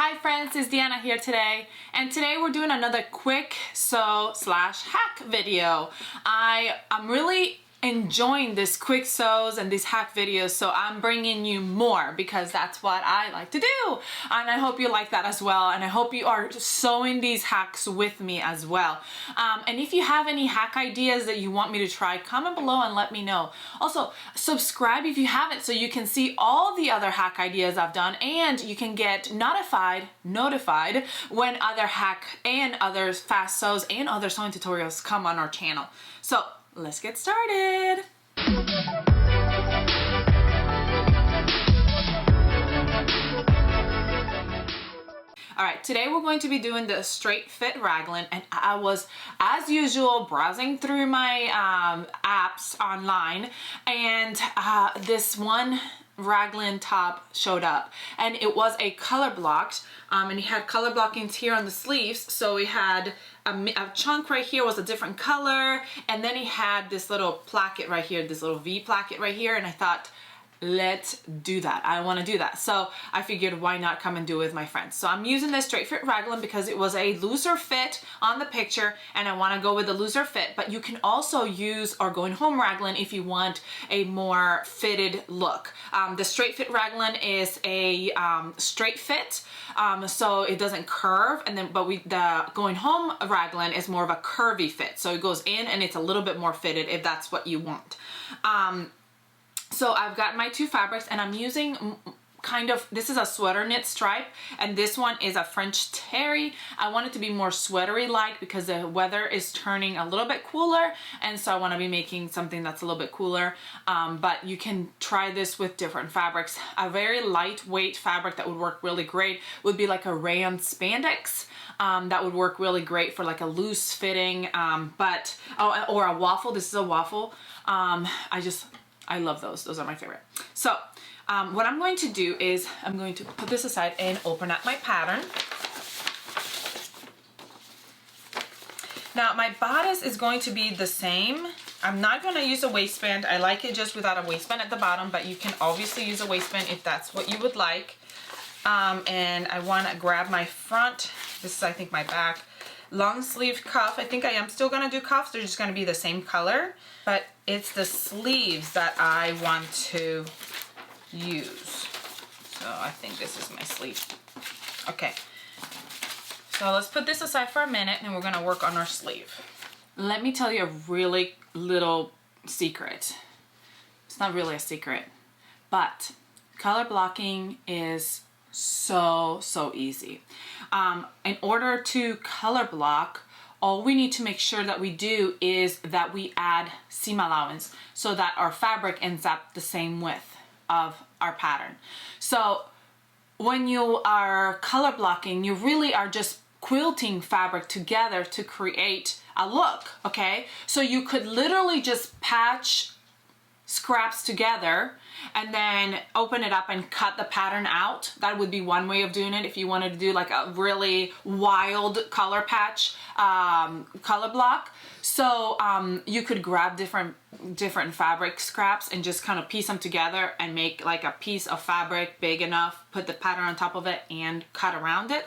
Hi friends, it's Deanna here today, and today we're doing another quick sew slash hack video. I'm really enjoying this quick sews and these hack videos, so I'm bringing you more because that's what I like to do, and I hope you like that as well, and I hope you are sewing these hacks with me as well. And if you have any hack ideas that you want me to try, comment below and let me know. Also, subscribe if you haven't so you can see all the other hack ideas I've done, and you can get notified when other hack and other fast sews and other sewing tutorials come on our channel. So let's get started. All right, today we're going to be doing the straight fit raglan, and I was, as usual, browsing through my apps online, and this one raglan top showed up, and it was a color blocked, and it had color blockings here on the sleeves. So we had a chunk right here was a different color, and then he had this little placket right here, this little V placket right here, and I thought, let's do that. I want to do that. So I figured, why not come and do it with my friends? So I'm using this straight fit raglan because it was a looser fit on the picture, and I want to go with a looser fit, but you can also use our going home raglan if you want a more fitted look. The straight fit raglan is a straight fit, so it doesn't curve, and then the going home raglan is more of a curvy fit, so it goes in and it's a little bit more fitted if that's what you want. So I've got my two fabrics, and I'm using kind of, this is a sweater knit stripe, and this one is a French terry. I want it to be more sweatery like because the weather is turning a little bit cooler, and so I want to be making something that's a little bit cooler, but you can try this with different fabrics. A very lightweight fabric that would work really great would be like a rayon spandex. That would work really great for like a loose fitting, or a waffle. This is a waffle. I love those. Those are my favorite. So what I'm going to do is I'm going to put this aside and open up my pattern. Now my bodice is going to be the same. I'm not going to use a waistband. I like it just without a waistband at the bottom, but you can obviously use a waistband if that's what you would like. And I want to grab my front. This is, I think, my back. Long sleeve cuff. I think I am still going to do cuffs. They're just going to be the same color, but it's the sleeves that I want to use. So I think this is my sleeve. Okay. So let's put this aside for a minute, and we're going to work on our sleeve. Let me tell you a really little secret. It's not really a secret, but color blocking is so easy. In order to color block, all we need to make sure that we do is that we add seam allowance so that our fabric ends up the same width of our pattern. So when you are color blocking, you really are just quilting fabric together to create a look, okay? So you could literally just patch scraps together and then open it up and cut the pattern out. That would be one way of doing it if you wanted to do like a really wild color patch color block. So you could grab different fabric scraps and just kind of piece them together and make like a piece of fabric big enough, put the pattern on top of it and cut around it.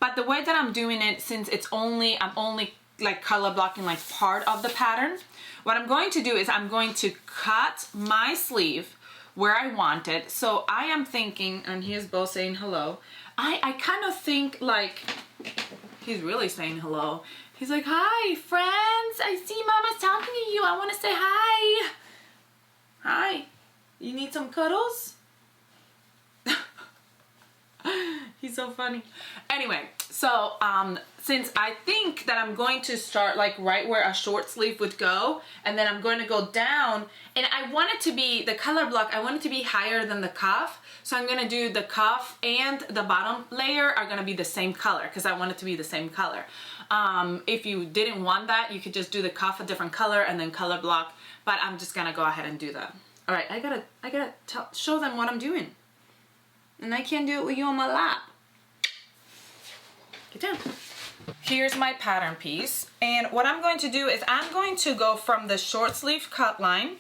But the way that I'm doing it, since I'm only like color blocking like part of the pattern, what I'm going to do is I'm going to cut my sleeve where I want it. So I am thinking, and here's Bo saying hello. I kind of think like, he's really saying hello. He's like, hi friends, I see Mama's talking to you. I want to say hi. Hi, you need some cuddles? He's so funny. Anyway, so since I think that I'm going to start like right where a short sleeve would go, and then I'm going to go down, and I want it to be, the color block, I want it to be higher than the cuff. So I'm going to do the cuff and the bottom layer are going to be the same color because I want it to be the same color. If you didn't want that, you could just do the cuff a different color and then color block, but I'm just going to go ahead and do that. All right, I gotta show them what I'm doing. And I can't do it with you on my lap. Get down. Here's my pattern piece, and what I'm going to do is I'm going to go from the short sleeve cut line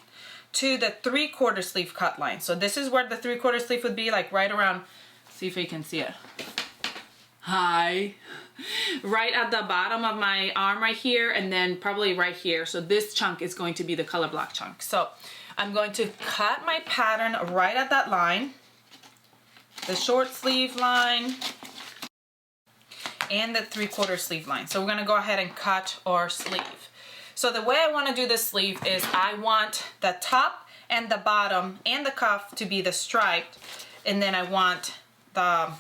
to the 3/4 sleeve cut line. So this is where the 3/4 sleeve would be, like right around, see if you can see it. high, right at the bottom of my arm right here, and then probably right here. So this chunk is going to be the color block chunk. So I'm going to cut my pattern right at that line, the short sleeve line and the 3/4 sleeve line. So we're gonna go ahead and cut our sleeve. So the way I wanna do this sleeve is I want the top and the bottom and the cuff to be the striped, and then I want the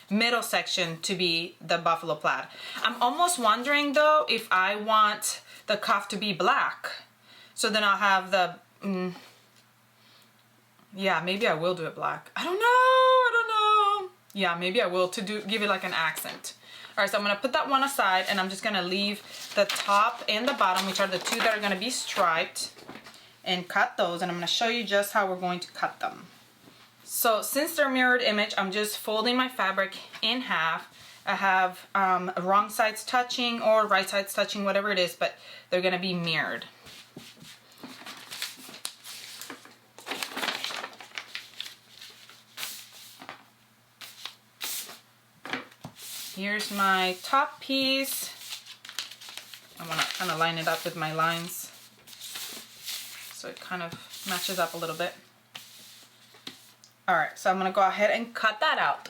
middle section to be the buffalo plaid. I'm almost wondering though if I want the cuff to be black. So then I'll have the, yeah, maybe I will do it black. I don't know. Yeah, maybe I will give it like an accent. All right, so I'm gonna put that one aside and I'm just gonna leave the top and the bottom, which are the two that are gonna be striped, and cut those. And I'm gonna show you just how we're going to cut them. So since they're mirrored image, I'm just folding my fabric in half. I have wrong sides touching or right sides touching, whatever it is, but they're gonna be mirrored. Here's my top piece. I wanna kind of line it up with my lines so it kind of matches up a little bit. All right, so I'm gonna go ahead and cut that out.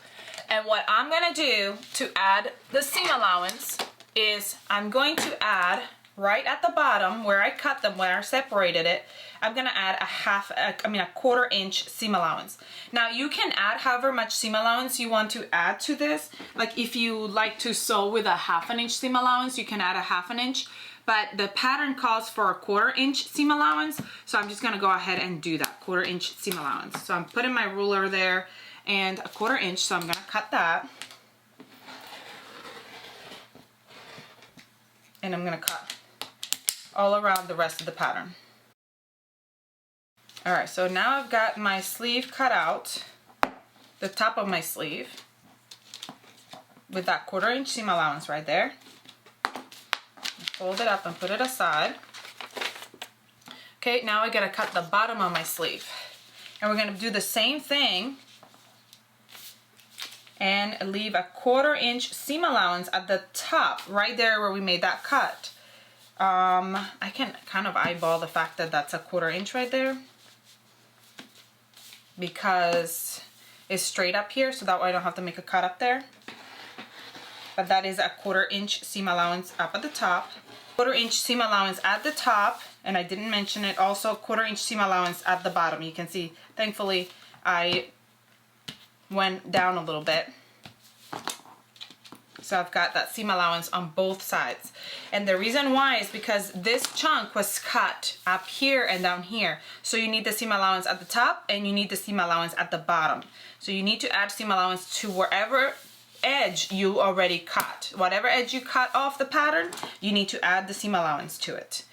And what I'm gonna do to add the seam allowance is I'm going to add right at the bottom where I cut them, where I separated it, I'm gonna add a 1/4 inch seam allowance. Now you can add however much seam allowance you want to add to this. Like if you like to sew with a 1/2 inch seam allowance, you can add a 1/2 inch. But the pattern calls for a 1/4 inch seam allowance, so I'm just gonna go ahead and do that 1/4 inch seam allowance. So I'm putting my ruler there and a 1/4 inch, so I'm gonna cut that. And I'm gonna cut all around the rest of the pattern. All right, so now I've got my sleeve cut out, the top of my sleeve, with that 1/4 inch seam allowance right there. Fold it up and put it aside. Okay, now I gotta cut the bottom of my sleeve. And we're gonna do the same thing and leave a 1/4 inch seam allowance at the top, right there where we made that cut. I can kind of eyeball the fact that that's a 1/4 inch right there because it's straight up here, so that way I don't have to make a cut up there. But that is a 1/4 inch seam allowance up at the top. 1/4 inch seam allowance at the top, and I didn't mention it, also 1/4 inch seam allowance at the bottom. You can see, thankfully, I went down a little bit. So I've got that seam allowance on both sides. And the reason why is because this chunk was cut up here and down here. So you need the seam allowance at the top and you need the seam allowance at the bottom. So you need to add seam allowance to wherever edge you already cut. Whatever edge you cut off the pattern, you need to add the seam allowance to it.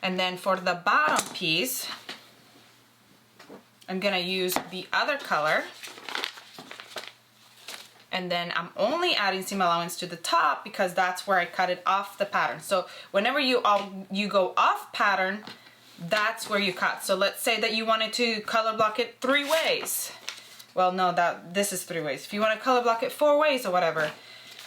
And then for the bottom piece, I'm gonna use the other color. And then I'm only adding seam allowance to the top because that's where I cut it off the pattern. So whenever you go off pattern, that's where you cut. So let's say that you wanted to color block it 3 ways. Well, no, this is 3 ways. If you want to color block it 4 ways or whatever,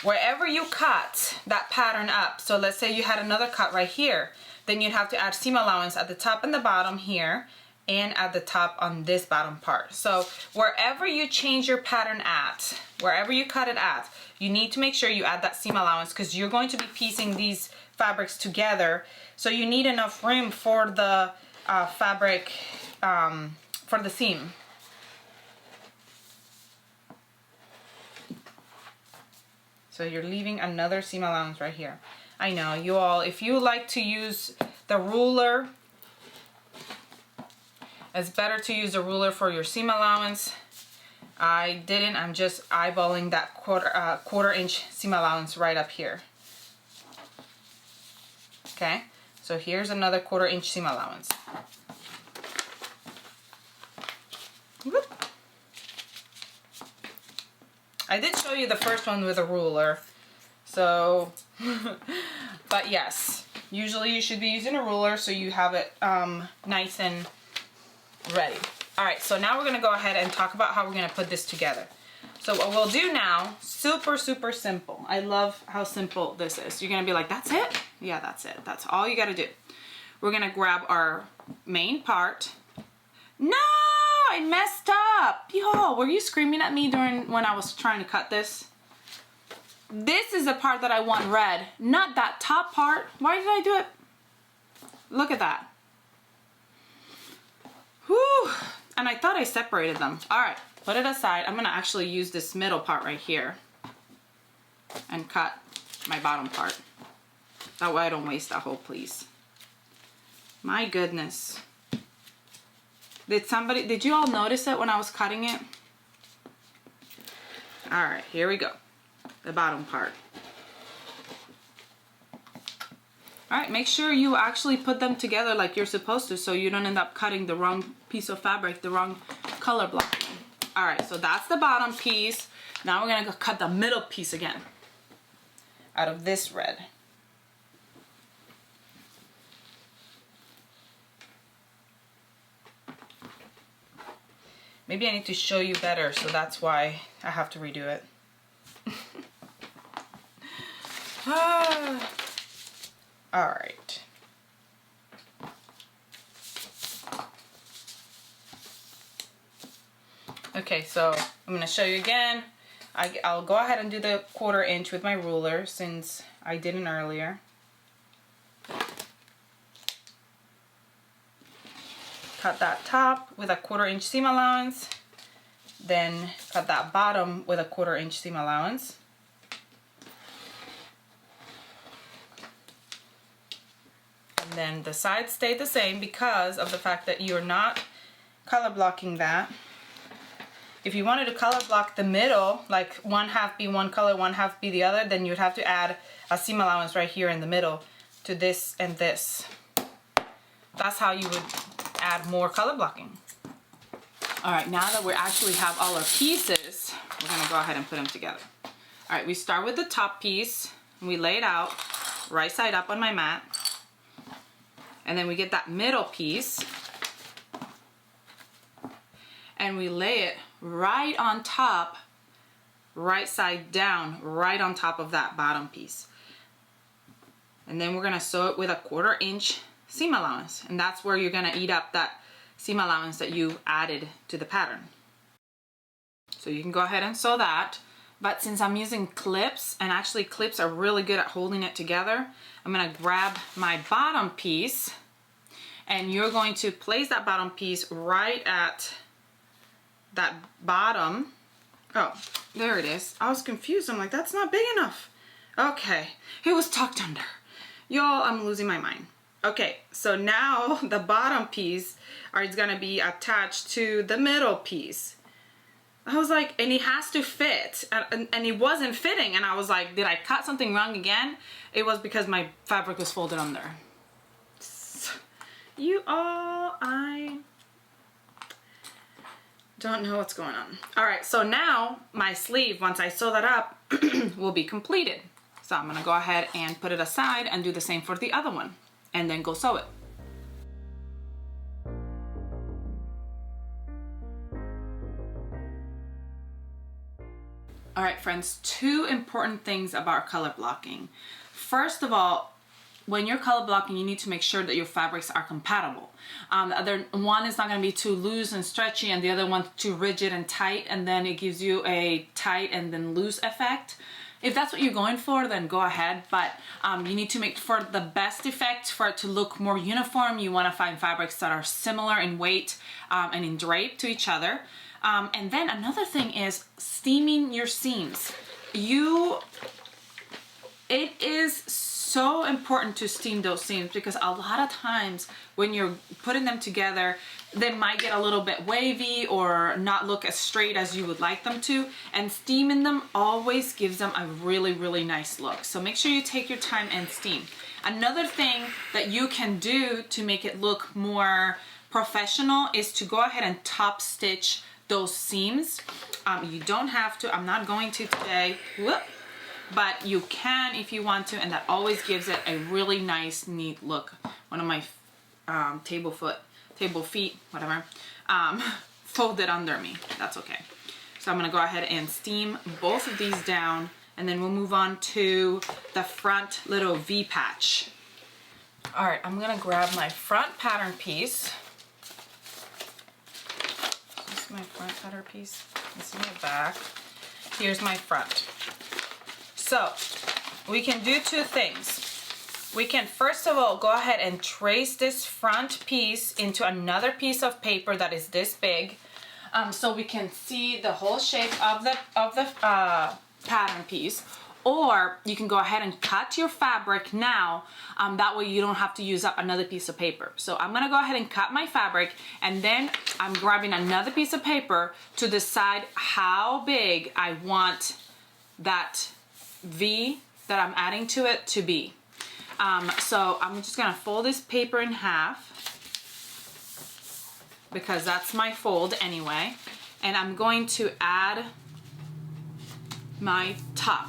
wherever you cut that pattern up, so let's say you had another cut right here, then you'd have to add seam allowance at the top and the bottom here, and at the top on this bottom part. So wherever you change your pattern at, wherever you cut it at, you need to make sure you add that seam allowance because you're going to be piecing these fabrics together. So you need enough room for the fabric, for the seam. So you're leaving another seam allowance right here. I know, you all, if you like to use the ruler, it's better to use a ruler for your seam allowance. I didn't, I'm just eyeballing that 1/4 inch seam allowance right up here. Okay, so here's another 1/4 inch seam allowance. Whoop. I did show you the first one with a ruler, so, but yes, usually you should be using a ruler so you have it nice and ready. All right, so now we're gonna go ahead and talk about how we're gonna put this together. So what we'll do now, super simple. I love how simple this is. You're gonna be like, that's it? Yeah, that's it. That's all you gotta do. We're gonna grab our main part. No, I messed up. Yo, were you screaming at me when I was trying to cut this? This is the part that I want red, not that top part. Why did I do it? Look at that. Whew. And I thought I separated them. All right, put it aside. I'm gonna actually use this middle part right here and cut my bottom part. That way I don't waste that whole piece. My goodness. Did you all notice it when I was cutting it? All right, here we go. The bottom part. All right, make sure you actually put them together like you're supposed to so you don't end up cutting the wrong piece of fabric, the wrong color blocking. All right, so that's the bottom piece. Now we're gonna go cut the middle piece again out of this red. Maybe I need to show you better, so that's why I have to redo it. All right. Okay, so I'm gonna show you again. I'll go ahead and do the 1/4 inch with my ruler since I didn't earlier. Cut that top with a 1/4 inch seam allowance. Then cut that bottom with a 1/4 inch seam allowance. And then the sides stay the same because of the fact that you're not color blocking that. If you wanted to color block the middle, like one half be one color, one half be the other, then you'd have to add a seam allowance right here in the middle to this and this. That's how you would add more color blocking. All right, now that we actually have all our pieces, we're gonna go ahead and put them together. All right, we start with the top piece, and we lay it out right side up on my mat. And then we get that middle piece, and we lay it right on top, right side down, right on top of that bottom piece. And then we're gonna sew it with a 1/4 inch seam allowance, and that's where you're gonna eat up that seam allowance that you added to the pattern. So you can go ahead and sew that, but since I'm using clips, and actually clips are really good at holding it together, I'm gonna grab my bottom piece, and you're going to place that bottom piece right at that bottom. Oh, there it is. I was confused. I'm like, that's not big enough. Okay, it was tucked under. Y'all, I'm losing my mind. Okay, so now the bottom piece is gonna be attached to the middle piece. I was like, and it has to fit, and it wasn't fitting, and I was like, did I cut something wrong again? It was because my fabric was folded under. You all, I don't know what's going on. All right, so now my sleeve, once I sew that up, will be completed. So I'm gonna go ahead and put it aside and do the same for the other one, and then go sew it. All right, friends, 2 important things about color blocking. First of all, when you're color blocking, you need to make sure that your fabrics are compatible. The other one is not gonna be too loose and stretchy, and the other one too rigid and tight, and then it gives you a tight and then loose effect. If that's what you're going for, then go ahead, but you need to make for the best effect, for it to look more uniform. You wanna find fabrics that are similar in weight and in drape to each other. And then another thing is steaming your seams. It is so important to steam those seams, because a lot of times when you're putting them together, they might get a little bit wavy or not look as straight as you would like them to, and steaming them always gives them a really, really nice look. So make sure you take your time and steam. Another thing that you can do to make it look more professional is to go ahead and top stitch those seams. You don't have to, I'm not going to today. Whoop. But you can if you want to, and that always gives it a really nice, neat look. One of my table feet, whatever, folded under me. That's okay. So I'm gonna go ahead and steam both of these down, and then we'll move on to the front little V patch. All right, I'm gonna grab my front pattern piece. This is my front pattern piece. This is my back. Here's my front. So we can do two things. We can first of all go ahead and trace this front piece into another piece of paper that is this big, so we can see the whole shape of the pattern piece. Or you can go ahead and cut your fabric now, that way you don't have to use up another piece of paper. So I'm gonna go ahead and cut my fabric, and then I'm grabbing another piece of paper to decide how big I want that V that I'm adding to it to be. So I'm just gonna fold this paper in half because that's my fold anyway. And I'm going to add my top.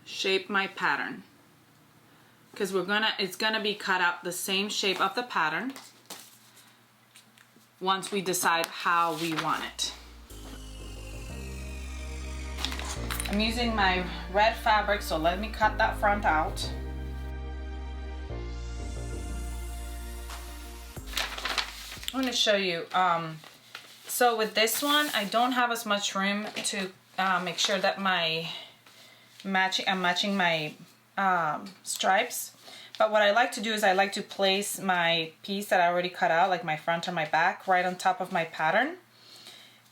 Shape my pattern. Because it's gonna be cut out the same shape of the pattern once we decide how we want it. I'm using my red fabric, so let me cut that front out. I'm going to show you. So with this one, I don't have as much room to make sure that I'm matching my stripes. But what I like to do is I like to place my piece that I already cut out, like my front or my back, right on top of my pattern.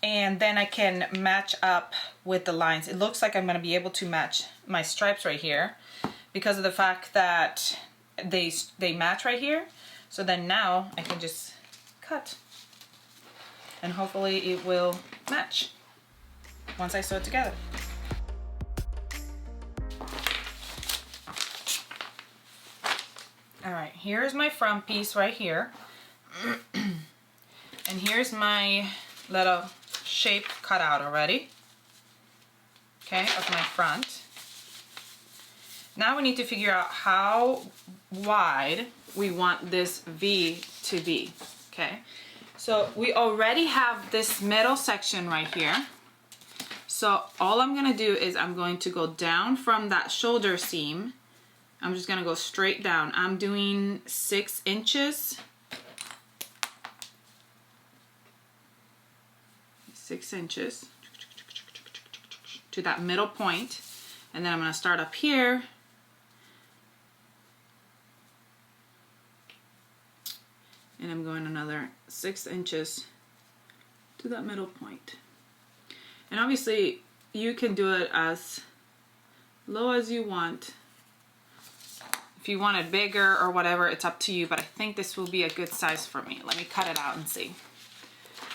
And then I can match up with the lines. It looks like I'm going to be able to match my stripes right here because of the fact that they match right here. So then now I can just cut, and hopefully it will match once I sew it together. All right, here's my front piece right here. And here's my little shape cut out already, okay, of my front. Now we need to figure out how wide we want this V to be, okay? So we already have this middle section right here. So all I'm gonna do is I'm going to go down from that shoulder seam. I'm just gonna go straight down. I'm doing 6 inches. 6 inches to that middle point, and then I'm going to start up here and I'm going another 6 inches to that middle point. And obviously you can do it as low as you want. If you want it bigger or whatever, it's up to you, but I think this will be a good size for me. Let me cut it out and see.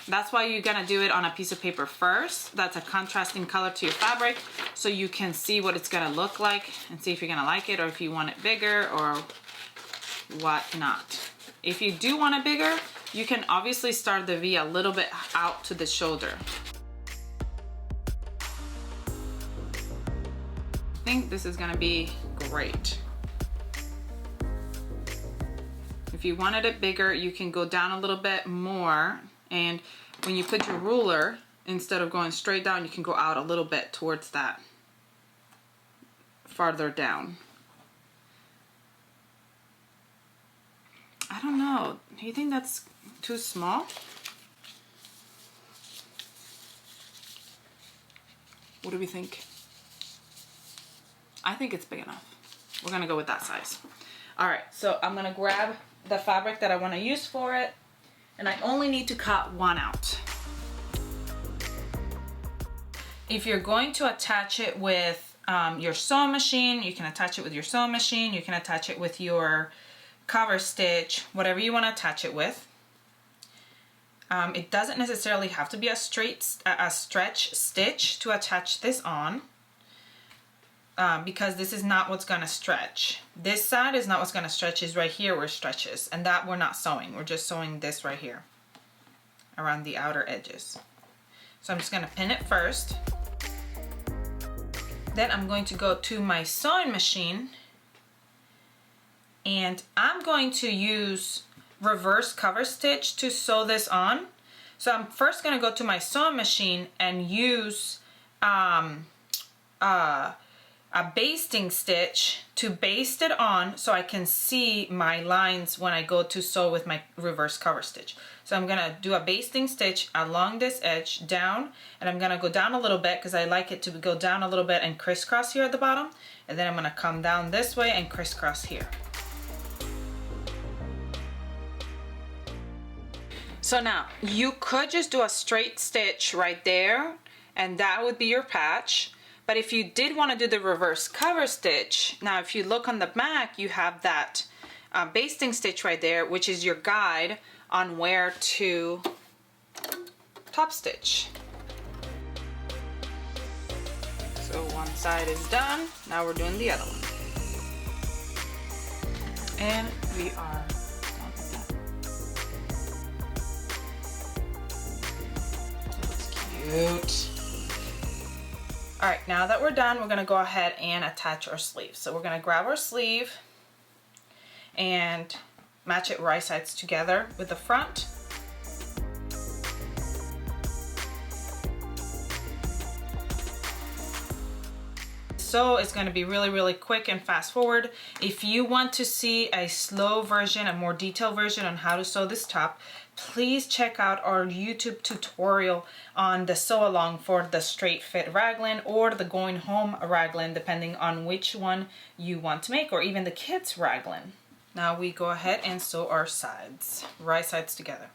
That's why you're gonna do it on a piece of paper first. That's a contrasting color to your fabric, so you can see what it's gonna look like and see if you're gonna like it or if you want it bigger or whatnot. If you do want it bigger, you can obviously start the V a little bit out to the shoulder. I think this is gonna be great. If you wanted it bigger, you can go down a little bit more. And when you put your ruler, instead of going straight down, you can go out a little bit towards that, farther down. I don't know. Do you think that's too small? What do we think? I think it's big enough. We're gonna go with that size. All right, so I'm gonna grab the fabric that I wanna use for it, and I only need to cut one out. If you're going to attach it with your sewing machine, you can attach it with your sewing machine, you can attach it with your cover stitch, whatever you want to attach it with. It doesn't necessarily have to be a stretch stitch to attach this on, because this is not what's gonna stretch. This side is not what's gonna stretch, is right here where it stretches, and that we're not sewing. We're just sewing this right here around the outer edges. So I'm just gonna pin it first. Then I'm going to go to my sewing machine, and I'm going to use reverse cover stitch to sew this on. So I'm first gonna go to my sewing machine and use a basting stitch to baste it on so I can see my lines when I go to sew with my reverse cover stitch. So I'm gonna do a basting stitch along this edge down, and I'm gonna go down a little bit because I like it to go down a little bit and crisscross here at the bottom, and then I'm gonna come down this way and crisscross here. So now you could just do a straight stitch right there and that would be your patch. But if you did want to do the reverse cover stitch, now if you look on the back, you have that basting stitch right there, which is your guide on where to top stitch. So one side is done, now we're doing the other one. And we are cute. All right, now that we're done, we're gonna go ahead and attach our sleeve. So we're gonna grab our sleeve and match it right sides together with the front. So it's going to be really, really quick and fast forward. If you want to see a slow version, a more detailed version on how to sew this top, please check out our YouTube tutorial on the sew along for the straight fit raglan or the going home raglan, depending on which one you want to make, or even the kids raglan. Now we go ahead and sew our sides, right sides together.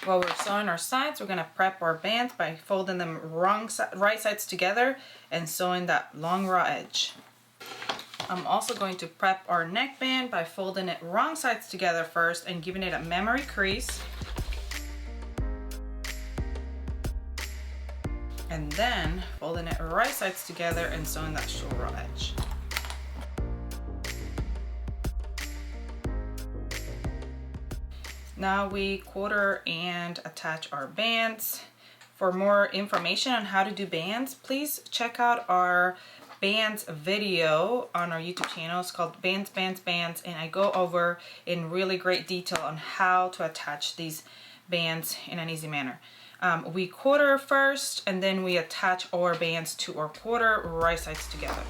While we're sewing our sides, we're going to prep our bands by folding them right sides together and sewing that long raw edge. I'm also going to prep our neckband by folding it wrong sides together first and giving it a memory crease. And then folding it right sides together and sewing that short raw edge. Now we quarter and attach our bands. For more information on how to do bands, please check out our bands video on our YouTube channel. It's called Bands, Bands, Bands, and I go over in really great detail on how to attach these bands in an easy manner. We quarter first, and then we attach our bands to our quarter right sides together.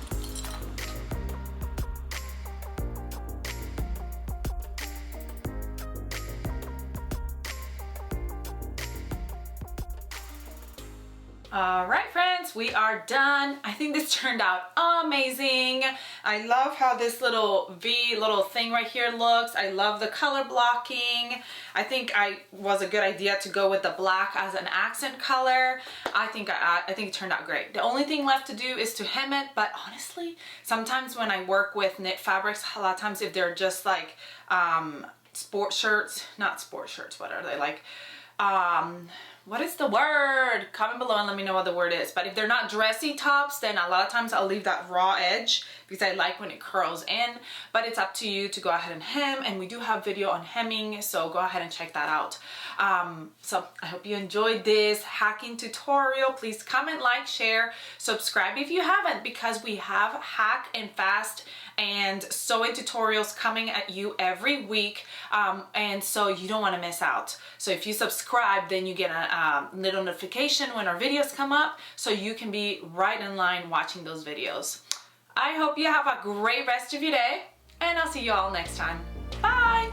All right, friends, we are done. I think this turned out amazing. I love how this little thing right here looks. I love the color blocking. I think it was a good idea to go with the black as an accent color. I think it turned out great. The only thing left to do is to hem it, but honestly, sometimes when I work with knit fabrics, a lot of times if they're just like sport shirts, not sport shirts, what are they like? What is the word? Comment below and let me know what the word is. But if they're not dressy tops, then a lot of times I'll leave that raw edge because I like when it curls in. But it's up to you to go ahead and hem, and we do have video on hemming, so go ahead and check that out. So I hope you enjoyed this hacking tutorial. Please comment, like, share, subscribe if you haven't, because we have hack and fast and sewing tutorials coming at you every week, and so you don't want to miss out. So if you subscribe, then you get a little notification when our videos come up, so you can be right in line watching those videos. I hope you have a great rest of your day, and I'll see you all next time. Bye!